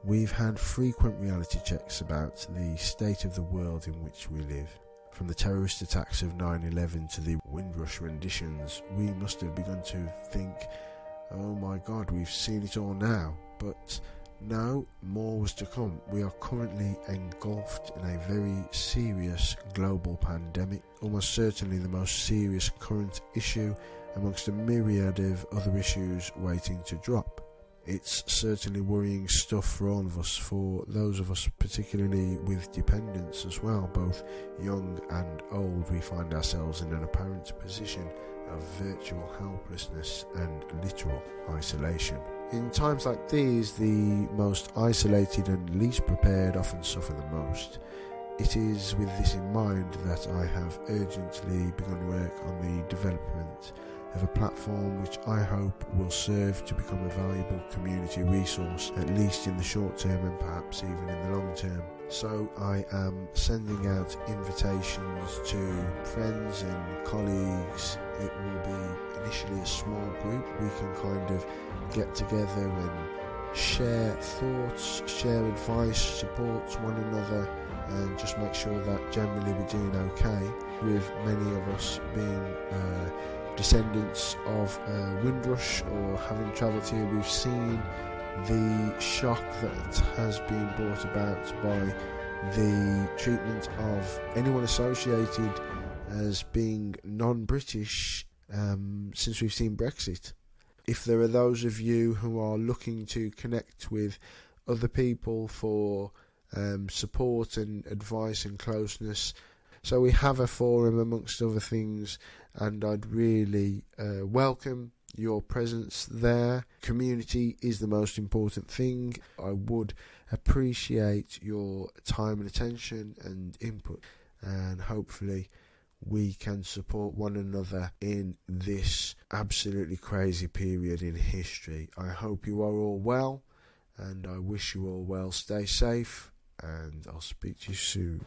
We've had frequent reality checks about the state of the world in which we live. From the terrorist attacks of 9/11 to the Windrush renditions, we must have begun to think, oh my God, we've seen it all now. But no, more was to come. We are currently engulfed in a very serious global pandemic, almost certainly the most serious current issue amongst a myriad of other issues waiting to drop. It's certainly worrying stuff for all of us, for those of us particularly with dependents as well, both young and old. We find ourselves in an apparent position of virtual helplessness and literal isolation. In times like these, the most isolated and least prepared often suffer the most. It is with this in mind that I have urgently begun work on the development of a platform which I hope will serve to become a valuable community resource, at least in the short term and perhaps even in the long term. So I am sending out invitations to friends and colleagues. It will be initially a small group. We can kind of get together and share thoughts, share advice, support one another, and just make sure that generally we're doing okay, with many of us being descendants of Windrush or having travelled here. We've seen the shock that has been brought about by the treatment of anyone associated as being non-British since we've seen Brexit. If there are those of you who are looking to connect with other people for support and advice and closeness, so we have a forum amongst other things, and I'd really welcome your presence there. Community is the most important thing. I would appreciate your time and attention and input, and hopefully we can support one another in this absolutely crazy period in history. I hope you are all well, and I wish you all well. Stay safe, and I'll speak to you soon.